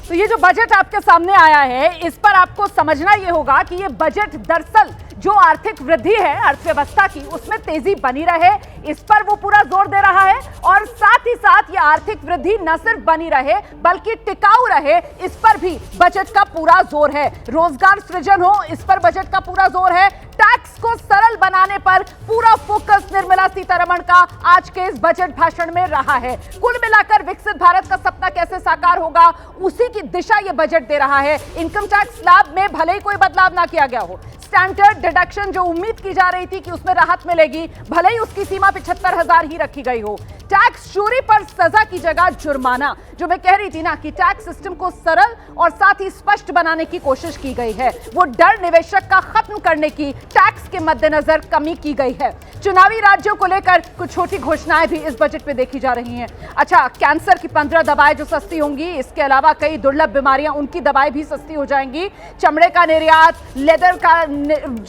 तो ये जो बजट आपके सामने आया है, इस पर आपको समझना ये होगा कि ये बजट दरअसल जो आर्थिक वृद्धि है अर्थव्यवस्था की, उसमें तेजी बनी रहे, इस पर वो पूरा जोर दे रहा है। और साथ ही साथ ये आर्थिक वृद्धि न सिर्फ बनी रहे बल्कि टिकाऊ रहे, इस पर भी बजट का पूरा जोर है। रोजगार सृजन हो, इस पर बजट का पूरा जोर है। टैक्स को सरल बनाने पर पूरा फोकस निर्मला सीतारमण का आज के इस बजट भाषण में रहा है। कुल मिलाकर विकसित भारत का सपना कैसे साकार होगा, उसी की दिशा ये बजट दे रहा है। इनकम टैक्स स्लैब में भले ही कोई बदलाव ना किया गया हो, स्टैंडर्ड डिडक्शन जो उम्मीद की जा रही थी कि उसमें राहत मिलेगी, भले ही उसकी सीमा 75,000 ही रखी गई हो। टैक्स चोरी पर सजा की जगह जुर्माना, जो मैं कह रही थी ना कि टैक्स सिस्टम को सरल और साथ ही स्पष्ट बनाने की कोशिश की गई है। वो डर निवेशक का खत्म करने की टैक्स के मद्देनजर कमी की गई है। चुनावी राज्यों को लेकर कुछ छोटी घोषणाएं भी इस बजट में देखी जा रही हैं। अच्छा, कैंसर की 15 दवाएं जो सस्ती होंगी, इसके अलावा कई दुर्लभ बीमारियां, उनकी दवाएं भी सस्ती हो जाएंगी। चमड़े का निर्यात, लेदर का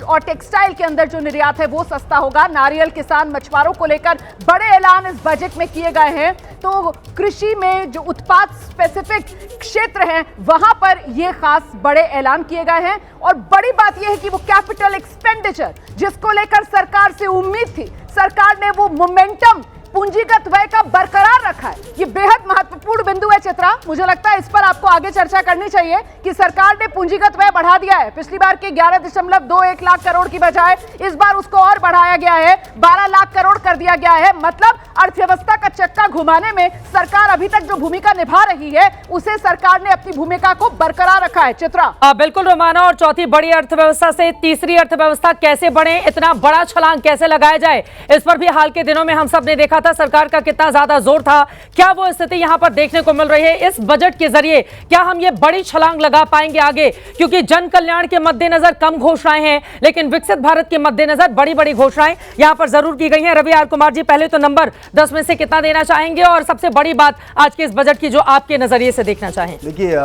और टेक्सटाइल के अंदर जो निर्यात है वो सस्ता होगा। नारियल, किसान, मछुआरों को लेकर बड़े ऐलान इस बजट में किए गए हैं। तो कृषि में जो उत्पाद स्पेसिफिक क्षेत्र हैं, वहां पर ये खास बड़े ऐलान किए गए हैं। और बड़ी बात यह है कि वो कैपिटल एक्सपेंडिचर जिसको लेकर सरकार से उम्मीद थी, सरकार ने वो मोमेंटम पूंजीगत व्यय का बरकरार रखा है। ये बेहद महत्वपूर्ण बिंदु है चित्रा। मुझे लगता है इस पर आपको आगे चर्चा करनी चाहिए कि सरकार ने पूंजीगत व्यय बढ़ा दिया है। पिछली बार के 11.21 लाख करोड़ की बजाय इस बार उसको और बढ़ाया गया है, 12 लाख करोड़ कर दिया गया है। मतलब अर्थव्यवस्था का चक्का घुमाने में सरकार अभी तक जो भूमिका निभा रही है, उसे सरकार ने अपनी भूमिका को बरकरार रखा है। चित्रा। बिल्कुल रोमाना, और चौथी बड़ी अर्थव्यवस्था से तीसरी अर्थव्यवस्था कैसे बढ़े, इतना बड़ा छलांग कैसे लगाया जाए, इस पर भी हाल के दिनों में हम सब ने देखा था सरकार का कितना ज्यादा जोर था। क्या वो स्थिति यहां पर देखने को मिल रही है इस बजट के जरिए? क्या हम ये बड़ी छलांग लगा पाएंगे आगे? क्योंकि जन कल्याण के मद्देनजर कम घोषणाएं हैं, लेकिन विकसित भारत के मद्देनजर बड़ी बड़ी घोषणाएं यहां पर जरूर की गई हैं। रवि आर कुमार जी, पहले तो नंबर 10 में से कितना देना चाहेंगे, और सबसे बड़ी बात आज के इस बजट की जो आपके नजरिए से देखना चाहें? देखिए,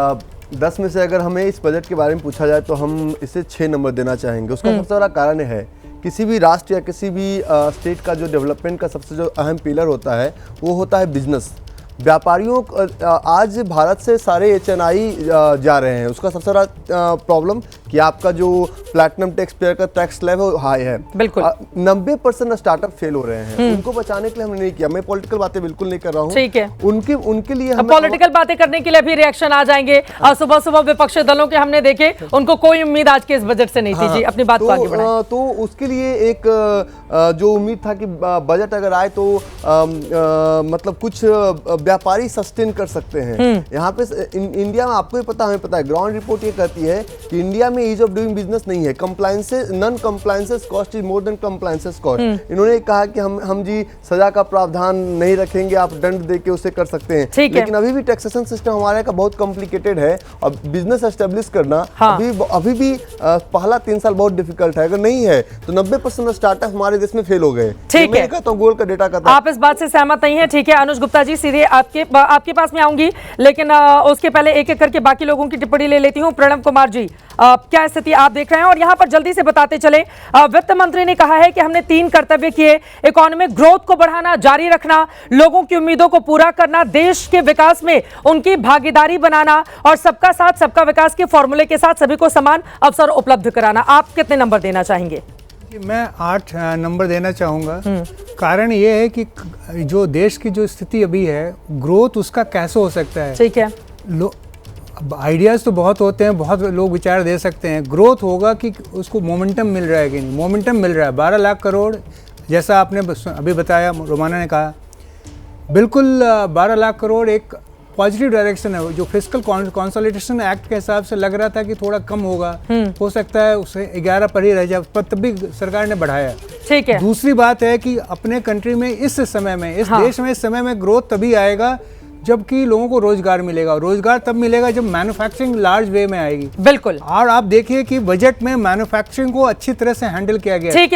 10 में से अगर हमें इस बजट के बारे में पूछा जाए तो हम इसे 6 नंबर देना चाहेंगे। उसका सबसे बड़ा कारण है, किसी भी राष्ट्र या किसी भी स्टेट का जो डेवलपमेंट का सबसे जो अहम पिलर होता है वो होता है बिजनेस। व्यापारियों आज भारत से सारे HNI जा रहे हैं। उसका सबसे बड़ा प्रॉब्लम कि आपका जो प्लैटिनम टैक्स पेयर का टैक्स स्लैब है हाई है। बिल्कुल 90% स्टार्टअप फेल हो रहे हैं। उनको बचाने के लिए हमने नहीं किया। मैं पॉलिटिकल बातें बिल्कुल नहीं कर रहा हूँ। ठीक है, उनके लिए पॉलिटिकल बातें करने के लिए भी रिएक्शन आ जाएंगे। सुबह सुबह विपक्षी दलों के हमने देखे, उनको कोई उम्मीद आज के इस बजट से नहीं थी। जी, अपनी बात को आगे बढ़ाएं। तो उसके लिए एक जो उम्मीद था कि बजट अगर आए तो मतलब कुछ व्यापारी सस्टेन कर सकते हैं। यहाँ पे इंडिया में आपको ही पता, हमें पता है, ग्राउंड रिपोर्ट ये कहती है कि इंडिया में ईज ऑफ डूइंग बिजनेस नहीं है। Compliances, non compliances cost is more than compliances cost. इन्होंने कहा कि हम जी सजा का प्रावधान नहीं रखेंगे, आप दंड दे के उसे कर सकते हैं। लेकिन अभी भी टैक्सेशन सिस्टम हमारे का बहुत कॉम्प्लिकेटेड है और बिजनेस एस्टेब्लिश करना अभी भी पहला 3 साल बहुत डिफिकल्ट है। अगर नहीं है तो 90% स्टार्टअप हमारे देश में फेल हो गए। ठीक है, तो गोल का डेटा का आप इस बात से सहमत नहीं है? ठीक है, अनुज गुप्ता जी, सीधे आपके पास में आऊंगी, लेकिन उसके पहले एक एक करके बाकी लोगों की टिप्पणी ले लेती हूं। प्रणव कुमार जी, क्या स्थिति आप देख रहे हैं? और यहां पर जल्दी से बताते चले, वित्त मंत्री ने कहा है कि हमने 3 कर्तव्य किए: इकोनॉमिक ग्रोथ को बढ़ाना, जारी रखना, लोगों की उम्मीदों को पूरा करना, देश के विकास में उनकी भागीदारी बनाना, और सबका साथ सबका विकास के फॉर्मूले के साथ सभी को समान अवसर उपलब्ध कराना। आप कितने नंबर देना चाहेंगे? मैं 8 नंबर देना चाहूँगा। कारण ये है कि जो देश की जो स्थिति अभी है, ग्रोथ उसका कैसे हो सकता है? ठीक है, आइडियाज़ तो बहुत होते हैं, बहुत लोग विचार दे सकते हैं। ग्रोथ होगा कि उसको मोमेंटम मिल रहा है कि नहीं। मोमेंटम मिल रहा है। 12 लाख करोड़ जैसा आपने अभी बताया, रोमाना ने कहा, बिल्कुल 12 लाख करोड़ एक पॉजिटिव डायरेक्शन है। जो फिस्कल कंसोलिडेशन एक्ट के हिसाब से लग रहा था कि थोड़ा कम होगा, हो सकता है उसे 11 पर ही रह जाए, पर तब भी सरकार ने बढ़ाया। ठीक है। दूसरी बात है कि अपने कंट्री में इस समय में, इस देश में इस समय में ग्रोथ तभी आएगा जबकि लोगों को रोजगार मिलेगा। रोजगार तब मिलेगा जब मैन्युफैक्चरिंग लार्ज वे में आएगी। बिल्कुल। और आप देखिए कि बजट में मैन्युफैक्चरिंग को अच्छी तरह से हैंडल किया गया है।